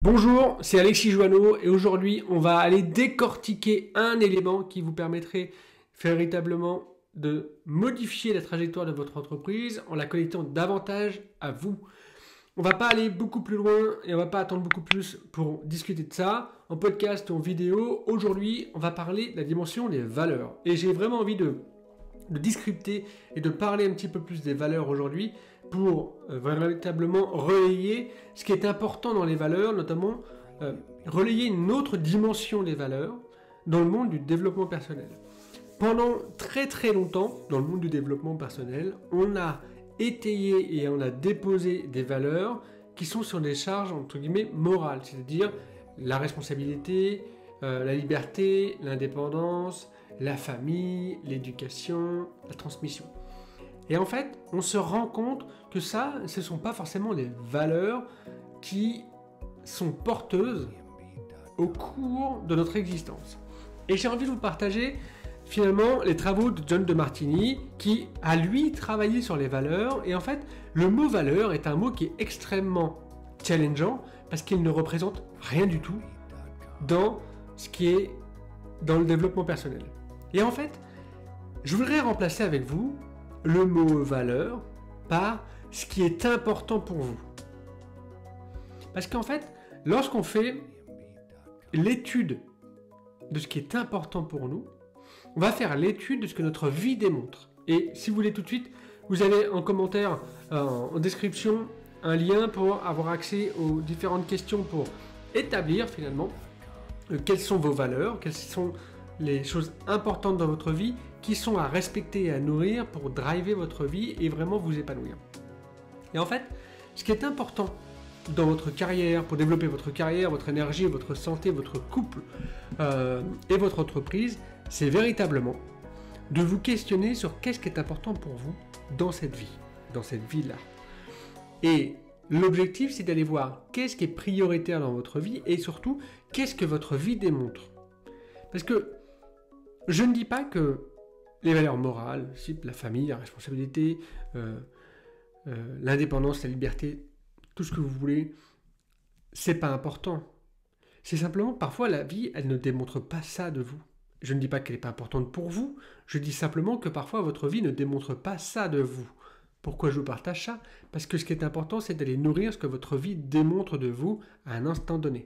Bonjour, c'est Alexis Joanneau et aujourd'hui on va aller décortiquer un élément qui vous permettrait véritablement de modifier la trajectoire de votre entreprise en la connectant davantage à vous. On va pas aller beaucoup plus loin et on va pas attendre beaucoup plus pour discuter de ça. En podcast ou en vidéo, aujourd'hui on va parler de la dimension des valeurs. Et j'ai vraiment envie de discrypter et de parler un petit peu plus des valeurs aujourd'hui pour véritablement relayer ce qui est important dans les valeurs, notamment relayer une autre dimension des valeurs dans le monde du développement personnel. Pendant très très longtemps, dans le monde du développement personnel, on a étayé et on a déposé des valeurs qui sont sur des charges entre guillemets morales, c'est-à-dire la responsabilité, la liberté, l'indépendance, la famille, l'éducation, la transmission. Et en fait, on se rend compte que ça, ce ne sont pas forcément des valeurs qui sont porteuses au cours de notre existence. Et j'ai envie de vous partager finalement les travaux de John DeMartini qui a lui travaillé sur les valeurs. Et en fait, le mot valeur est un mot qui est extrêmement challengeant parce qu'il ne représente rien du tout dans ce qui est dans le développement personnel. Et en fait, je voudrais remplacer avec vous le mot valeur par ce qui est important pour vous. Parce qu'en fait, lorsqu'on fait l'étude de ce qui est important pour nous, on va faire l'étude de ce que notre vie démontre. Et si vous voulez tout de suite, vous avez en commentaire, en description, un lien pour avoir accès aux différentes questions pour établir finalement quelles sont vos valeurs, quelles sont les choses importantes dans votre vie qui sont à respecter et à nourrir pour driver votre vie et vraiment vous épanouir. Et en fait, ce qui est important dans votre carrière, pour développer votre carrière, votre énergie, votre santé, votre couple et votre entreprise, c'est véritablement de vous questionner sur qu'est-ce qui est important pour vous dans cette vie-là. Et l'objectif, c'est d'aller voir qu'est-ce qui est prioritaire dans votre vie et surtout, qu'est-ce que votre vie démontre. Parce que je ne dis pas que les valeurs morales, la famille, la responsabilité, l'indépendance, la liberté, tout ce que vous voulez, c'est pas important. C'est simplement, parfois, la vie, elle ne démontre pas ça de vous. Je ne dis pas qu'elle n'est pas importante pour vous, je dis simplement que parfois, votre vie ne démontre pas ça de vous. Pourquoi je vous partage ça? Parce que ce qui est important, c'est d'aller nourrir ce que votre vie démontre de vous à un instant donné.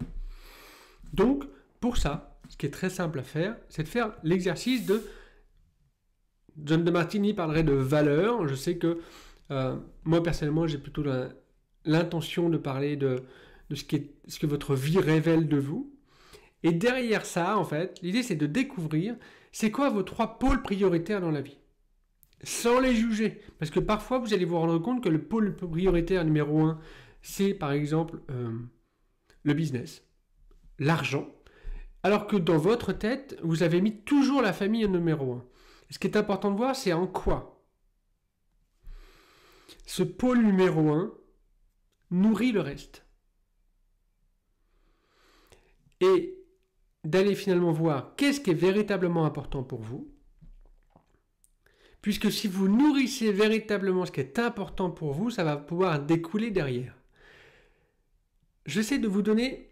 Donc, pour ça, ce qui est très simple à faire, c'est de faire l'exercice de... John DeMartini parlerait de valeurs. Je sais que moi, personnellement, j'ai plutôt l'intention de parler de ce que votre vie révèle de vous. Et derrière ça, en fait, l'idée, c'est de découvrir c'est quoi vos 3 pôles prioritaires dans la vie. Sans les juger. Parce que parfois, vous allez vous rendre compte que le pôle prioritaire numéro 1, c'est par exemple le business, l'argent. Alors que dans votre tête, vous avez mis toujours la famille en numéro 1. Ce qui est important de voir, c'est en quoi ce pôle numéro 1 nourrit le reste. Et d'aller finalement voir qu'est-ce qui est véritablement important pour vous. Puisque si vous nourrissez véritablement ce qui est important pour vous, ça va pouvoir découler derrière. J'essaie de vous donner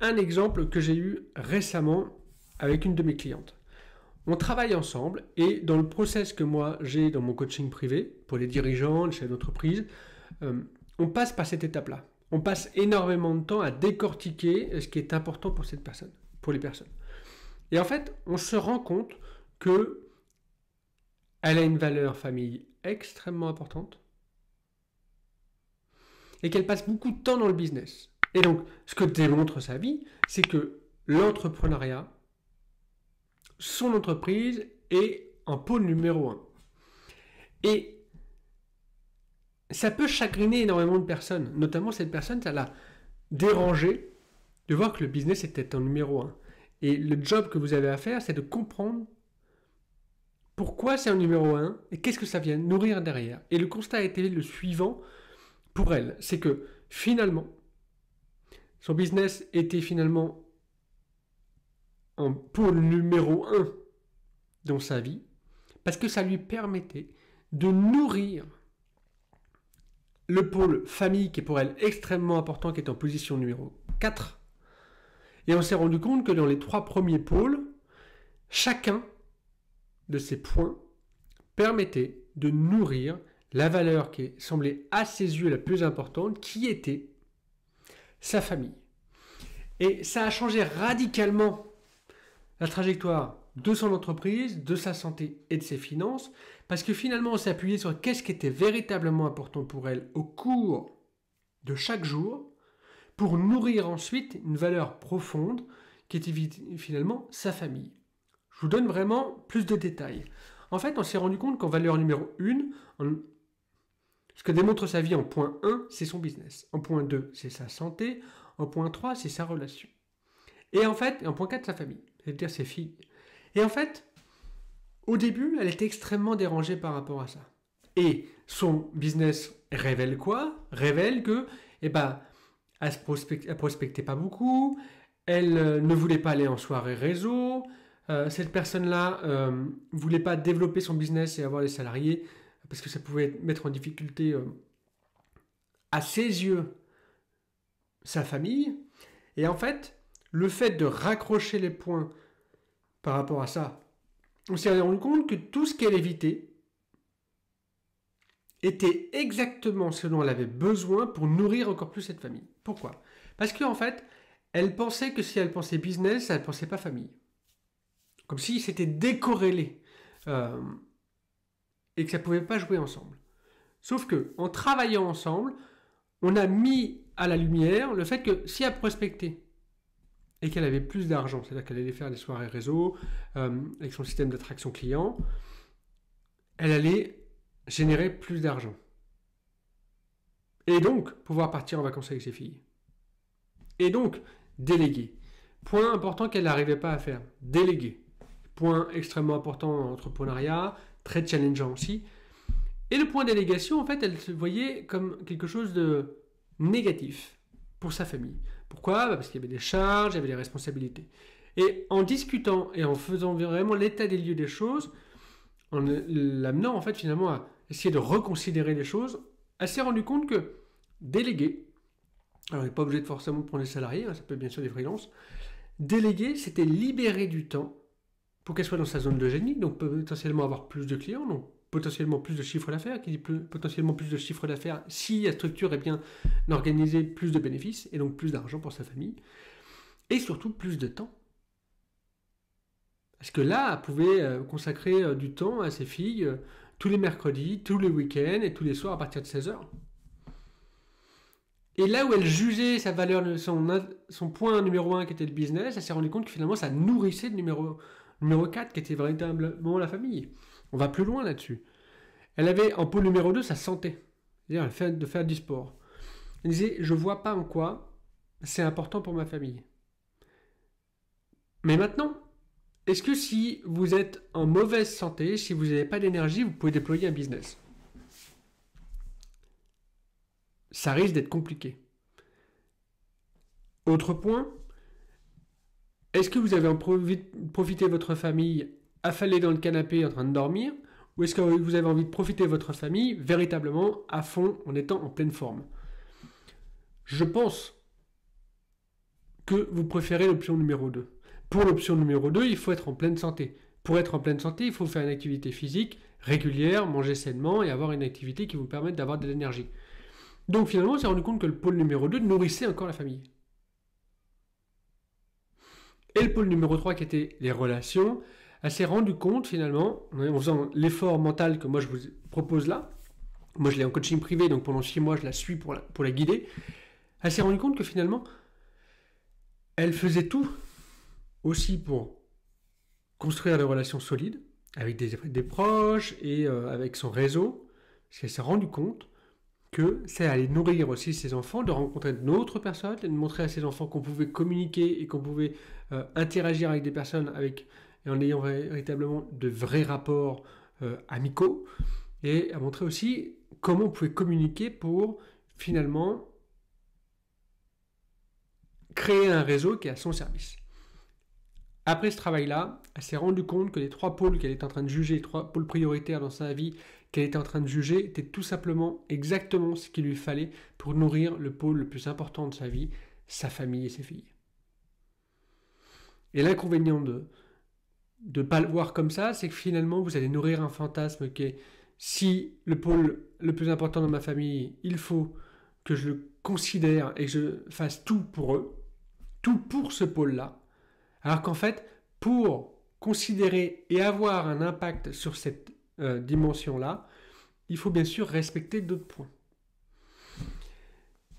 un exemple que j'ai eu récemment avec une de mes clientes. On travaille ensemble et dans le process que moi j'ai dans mon coaching privé, pour les dirigeants, les chefs d'entreprise, on passe par cette étape-là. On passe énormément de temps à décortiquer ce qui est important pour cette personne, pour les personnes. Et en fait, on se rend compte que elle a une valeur famille extrêmement importante et qu'elle passe beaucoup de temps dans le business. Et donc, ce que démontre sa vie, c'est que l'entrepreneuriat, son entreprise est en pôle numéro 1. Et ça peut chagriner énormément de personnes. Notamment cette personne, ça l'a dérangé de voir que le business était en numéro 1. Et le job que vous avez à faire, c'est de comprendre pourquoi c'est en numéro 1 et qu'est-ce que ça vient nourrir derrière. Et le constat a été le suivant pour elle. C'est que finalement, son business était finalement en pôle numéro 1 dans sa vie parce que ça lui permettait de nourrir le pôle famille qui est pour elle extrêmement important, qui est en position numéro 4. Et on s'est rendu compte que dans les 3 premiers pôles, chacun de ces points permettait de nourrir la valeur qui semblait à ses yeux la plus importante, qui était sa famille. Et ça a changé radicalement la trajectoire de son entreprise, de sa santé et de ses finances, parce que finalement on s'est appuyé sur qu'est-ce qui était véritablement important pour elle au cours de chaque jour, pour nourrir ensuite une valeur profonde qui était finalement sa famille. Je vous donne vraiment plus de détails. En fait, on s'est rendu compte qu'en valeur numéro 1, ce que démontre sa vie en point 1, c'est son business. En point 2, c'est sa santé. En point 3, c'est sa relation. Et en fait, en point 4, sa famille, c'est-à-dire ses filles. Et en fait, au début, elle était extrêmement dérangée par rapport à ça. Et son business révèle quoi? Révèle que, elle prospectait pas beaucoup, elle ne voulait pas aller en soirée réseau, cette personne-là voulait pas développer son business et avoir des salariés parce que ça pouvait mettre en difficulté à ses yeux sa famille. Et en fait, le fait de raccrocher les points par rapport à ça, on s'est rendu compte que tout ce qu'elle évitait était exactement ce dont elle avait besoin pour nourrir encore plus cette famille. Pourquoi? Parce qu'en fait, elle pensait que si elle pensait business, elle ne pensait pas famille. Comme si c'était décorrélé et que ça ne pouvait pas jouer ensemble. Sauf que en travaillant ensemble, on a mis à la lumière le fait que si elle prospectait et qu'elle avait plus d'argent, c'est-à-dire qu'elle allait faire des soirées réseau avec son système d'attraction client, elle allait générer plus d'argent. Et donc, pouvoir partir en vacances avec ses filles. Et donc, déléguer. Point important qu'elle n'arrivait pas à faire. Déléguer. Point extrêmement important en entrepreneuriat, très challengeant aussi. Et le point délégation, en fait, elle se voyait comme quelque chose de négatif pour sa famille. Pourquoi? Parce qu'il y avait des charges, il y avait des responsabilités. Et en discutant et en faisant vraiment l'état des lieux des choses, en l'amenant en fait finalement à essayer de reconsidérer les choses, elle s'est rendue compte que déléguer, alors elle n'est pas obligé de forcément prendre des salariés, ça peut être bien sûr des freelances, déléguer, c'était libérer du temps pour qu'elle soit dans sa zone de génie, donc potentiellement avoir plus de clients, donc potentiellement plus de chiffre d'affaires, qui dit potentiellement plus de chiffre d'affaires si la structure est bien organisée, plus de bénéfices, et donc plus d'argent pour sa famille, et surtout plus de temps. Parce que là, elle pouvait consacrer du temps à ses filles tous les mercredis, tous les week-ends et tous les soirs à partir de 16h. Et là où elle jugeait sa valeur, son point numéro 1 qui était le business, elle s'est rendue compte que finalement ça nourrissait le numéro 4 qui était véritablement la famille. On va plus loin là-dessus. Elle avait en pôle numéro 2 sa santé, c'est-à-dire le fait de faire du sport. Elle disait, je vois pas en quoi c'est important pour ma famille. Mais maintenant, est-ce que si vous êtes en mauvaise santé, si vous n'avez pas d'énergie, vous pouvez déployer un business? Ça risque d'être compliqué. Autre point, est-ce que vous avez envie de profiter de votre famille affalée dans le canapé en train de dormir, ou est-ce que vous avez envie de profiter de votre famille véritablement à fond en étant en pleine forme? Je pense que vous préférez l'option numéro 2. Pour l'option numéro 2, il faut être en pleine santé. Pour être en pleine santé, il faut faire une activité physique régulière, manger sainement et avoir une activité qui vous permette d'avoir de l'énergie. Donc finalement, on s'est rendu compte que le pôle numéro 2 nourrissait encore la famille. Et le pôle numéro 3 qui était les relations, elle s'est rendue compte finalement, en faisant l'effort mental que moi je vous propose là, moi je l'ai en coaching privé, donc pendant 6 mois je la suis pour la guider, elle s'est rendue compte que finalement, elle faisait tout aussi pour construire des relations solides avec des proches et avec son réseau, parce qu'elle s'est rendue compte que ça allait nourrir aussi ses enfants, de rencontrer d'autres personnes, de montrer à ses enfants qu'on pouvait communiquer et qu'on pouvait interagir avec des personnes et en ayant véritablement de vrais rapports amicaux, et à montrer aussi comment on pouvait communiquer pour finalement créer un réseau qui est à son service. Après ce travail-là, elle s'est rendue compte que les 3 pôles qu'elle était en train de juger, les 3 pôles prioritaires dans sa vie qu'elle était en train de juger, étaient tout simplement exactement ce qu'il lui fallait pour nourrir le pôle le plus important de sa vie, sa famille et ses filles. Et l'inconvénient de ne pas le voir comme ça, c'est que finalement, vous allez nourrir un fantasme qui est si le pôle le plus important dans ma famille, il faut que je le considère et que je fasse tout pour eux, tout pour ce pôle-là. Alors qu'en fait, pour considérer et avoir un impact sur cette dimension-là, il faut bien sûr respecter d'autres points.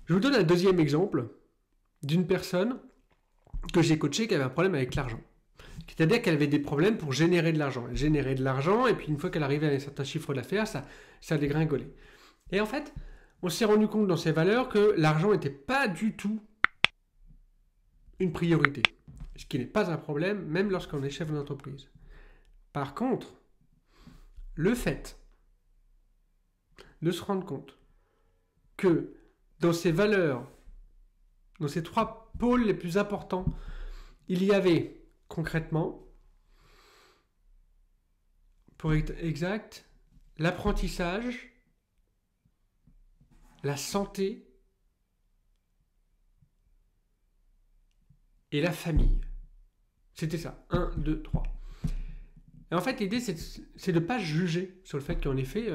Je vous donne un deuxième exemple d'une personne que j'ai coachée qui avait un problème avec l'argent. C'est-à-dire qu'elle avait des problèmes pour générer de l'argent. Elle générait de l'argent et puis une fois qu'elle arrivait à un certain chiffre d'affaires, ça dégringolait. Et en fait, on s'est rendu compte dans ses valeurs que l'argent n'était pas du tout une priorité. Ce qui n'est pas un problème, même lorsqu'on est chef d'entreprise. Par contre, le fait de se rendre compte que dans ses valeurs, dans ces 3 pôles les plus importants, il y avait concrètement, pour être exact, l'apprentissage, la santé et la famille. C'était ça. 1, 2, 3. Et en fait, l'idée, c'est de ne pas juger sur le fait qu'en effet,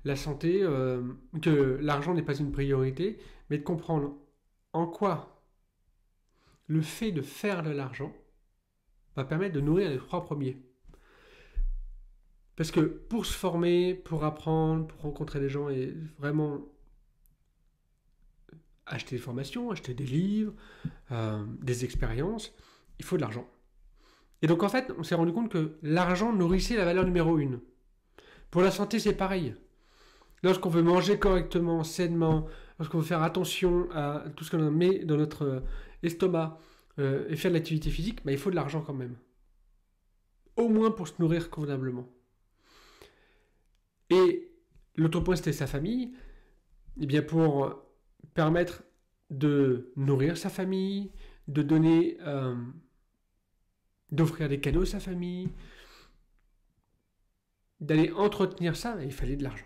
la santé, que l'argent n'est pas une priorité, mais de comprendre en quoi le fait de faire de l'argent va permettre de nourrir les 3 premiers. Parce que pour se former, pour apprendre, pour rencontrer des gens et vraiment acheter des formations, acheter des livres, des expériences, il faut de l'argent. Et donc en fait, on s'est rendu compte que l'argent nourrissait la valeur numéro 1. Pour la santé, c'est pareil. Lorsqu'on veut manger correctement, sainement, lorsqu'on veut faire attention à tout ce qu'on met dans notre estomac et faire de l'activité physique, il faut de l'argent quand même. Au moins pour se nourrir convenablement. Et l'autre point, c'était sa famille. Et bien pour permettre de nourrir sa famille, de donner, d'offrir des cadeaux à sa famille, d'aller entretenir ça, il fallait de l'argent.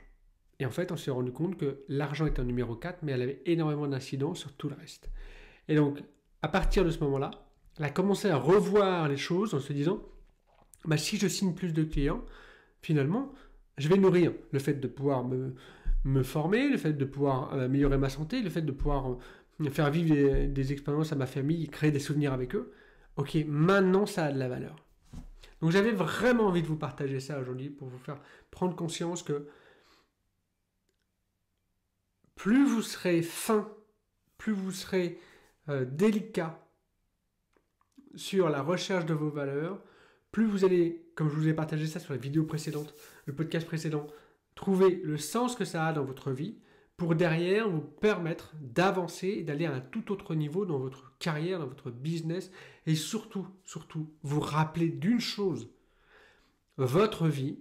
Et en fait, on s'est rendu compte que l'argent était en numéro 4, mais elle avait énormément d'incidence sur tout le reste. Et donc, à partir de ce moment-là, elle a commencé à revoir les choses en se disant, si je signe plus de clients, finalement, je vais nourrir le fait de pouvoir me former, le fait de pouvoir améliorer ma santé, le fait de pouvoir faire vivre des expériences à ma famille, créer des souvenirs avec eux. Ok, maintenant ça a de la valeur. Donc j'avais vraiment envie de vous partager ça aujourd'hui pour vous faire prendre conscience que plus vous serez fin, plus vous serez délicat sur la recherche de vos valeurs, plus vous allez, comme je vous ai partagé ça sur la vidéo précédente, le podcast précédent, trouver le sens que ça a dans votre vie pour derrière vous permettre d'avancer et d'aller à un tout autre niveau dans votre carrière, dans votre business et surtout, vous rappeler d'une chose. Votre vie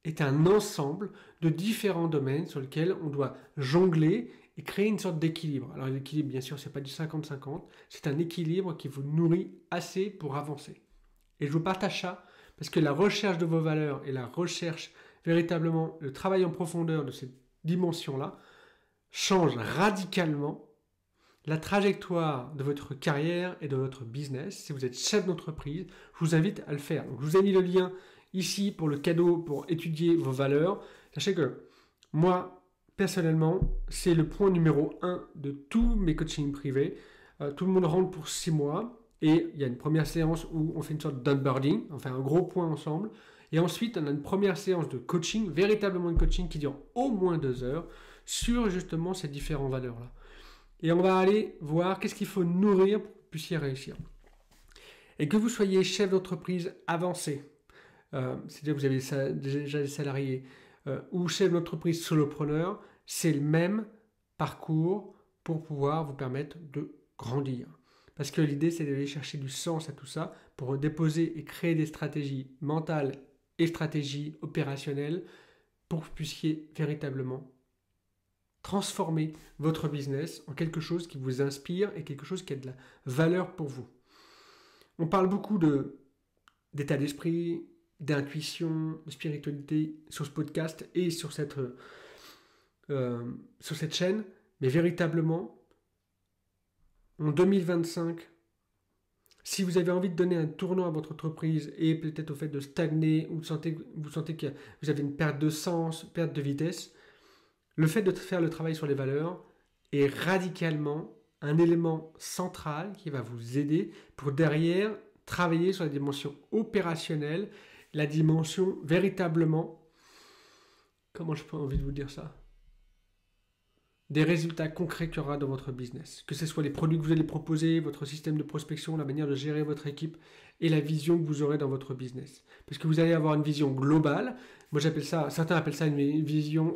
est un ensemble de différents domaines sur lesquels on doit jongler et créer une sorte d'équilibre. Alors l'équilibre, bien sûr, c'est pas du 50-50, c'est un équilibre qui vous nourrit assez pour avancer. Et je vous partage ça parce que la recherche de vos valeurs et la recherche, véritablement, le travail en profondeur de cette dimension-là, change radicalement la trajectoire de votre carrière et de votre business. Si vous êtes chef d'entreprise, je vous invite à le faire. Donc, je vous ai mis le lien ici pour le cadeau pour étudier vos valeurs. Sachez que moi, personnellement, c'est le point numéro 1 de tous mes coachings privés. Tout le monde rentre pour 6 mois. Et il y a une première séance où on fait une sorte d'onboarding, on fait un gros point ensemble. Et ensuite, on a une première séance de coaching, véritablement une coaching qui dure au moins 2 heures sur justement ces différentes valeurs-là. Et on va aller voir qu'est-ce qu'il faut nourrir pour que vous puissiez réussir. Et que vous soyez chef d'entreprise avancé, c'est-à-dire que vous avez déjà des salariés, ou chef d'entreprise solopreneur, c'est le même parcours pour pouvoir vous permettre de grandir. Parce que l'idée, c'est d'aller chercher du sens à tout ça pour déposer et créer des stratégies mentales et stratégies opérationnelles pour que vous puissiez véritablement transformer votre business en quelque chose qui vous inspire et quelque chose qui a de la valeur pour vous. On parle beaucoup d'état d'esprit, d'intuition, de spiritualité sur ce podcast et sur cette chaîne, mais véritablement, en 2025, si vous avez envie de donner un tournant à votre entreprise et peut-être au fait de stagner ou vous sentez que vous avez une perte de sens, perte de vitesse, le fait de faire le travail sur les valeurs est radicalement un élément central qui va vous aider pour derrière travailler sur la dimension opérationnelle, la dimension véritablement, comment je peux envie de vous dire ça, des résultats concrets qu'il y aura dans votre business. Que ce soit les produits que vous allez proposer, votre système de prospection, la manière de gérer votre équipe et la vision que vous aurez dans votre business. Parce que vous allez avoir une vision globale. Moi, certains appellent ça une vision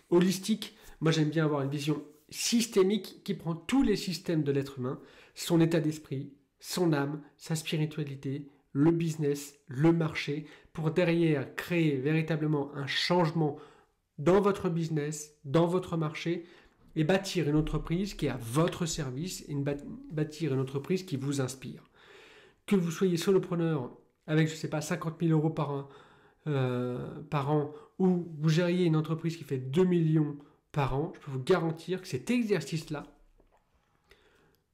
holistique. Moi, j'aime bien avoir une vision systémique qui prend tous les systèmes de l'être humain, son état d'esprit, son âme, sa spiritualité, le business, le marché, pour derrière créer véritablement un changement dans votre business, dans votre marché, et bâtir une entreprise qui est à votre service, et bâtir une entreprise qui vous inspire. Que vous soyez solopreneur avec, je ne sais pas, 50 000 euros par an, ou vous gériez une entreprise qui fait 2 millions par an, je peux vous garantir que cet exercice-là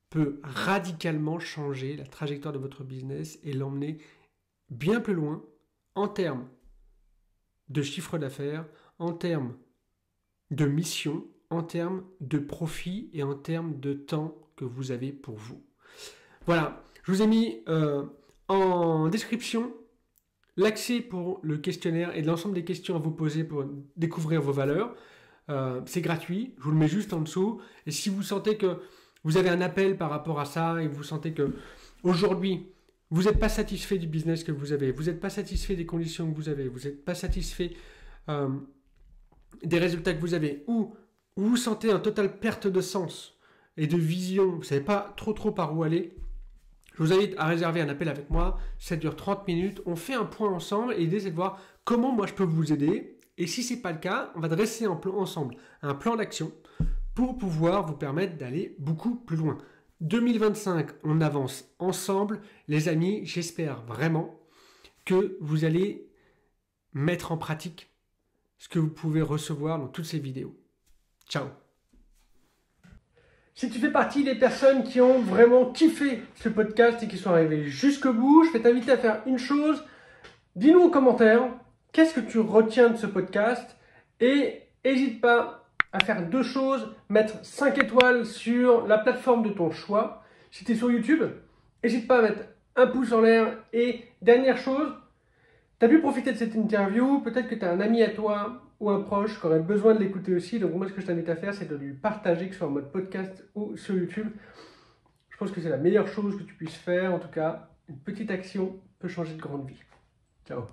peut radicalement changer la trajectoire de votre business et l'emmener bien plus loin en termes de chiffre d'affaires, en termes de mission, en termes de profit et en termes de temps que vous avez pour vous. Voilà, je vous ai mis en description l'accès pour le questionnaire et l'ensemble des questions à vous poser pour découvrir vos valeurs. C'est gratuit, je vous le mets juste en dessous. Et si vous sentez que vous avez un appel par rapport à ça et vous sentez que aujourd'hui vous n'êtes pas satisfait du business que vous avez, vous n'êtes pas satisfait des conditions que vous avez, vous n'êtes pas satisfait des résultats que vous avez, ou vous sentez une totale perte de sens et de vision, vous ne savez pas trop par où aller, je vous invite à réserver un appel avec moi, ça dure 30 minutes, on fait un point ensemble et l'idée c'est de voir comment moi je peux vous aider, et si ce n'est pas le cas, on va dresser ensemble un plan d'action pour pouvoir vous permettre d'aller beaucoup plus loin. 2025, on avance ensemble, les amis, j'espère vraiment que vous allez mettre en pratique ce que vous pouvez recevoir dans toutes ces vidéos. Ciao. Si tu fais partie des personnes qui ont vraiment kiffé ce podcast et qui sont arrivées jusqu'au bout, je vais t'inviter à faire une chose. Dis-nous en commentaire, qu'est-ce que tu retiens de ce podcast? Et n'hésite pas à faire deux choses, mettre 5 étoiles sur la plateforme de ton choix. Si tu es sur YouTube, n'hésite pas à mettre un pouce en l'air. Et dernière chose, tu as pu profiter de cette interview, peut-être que tu as un ami à toi ou un proche qui aurait besoin de l'écouter aussi. Donc moi, ce que je t'invite à faire, c'est de lui partager, que ce soit en mode podcast ou sur YouTube. Je pense que c'est la meilleure chose que tu puisses faire. En tout cas, une petite action peut changer de grande vie. Ciao.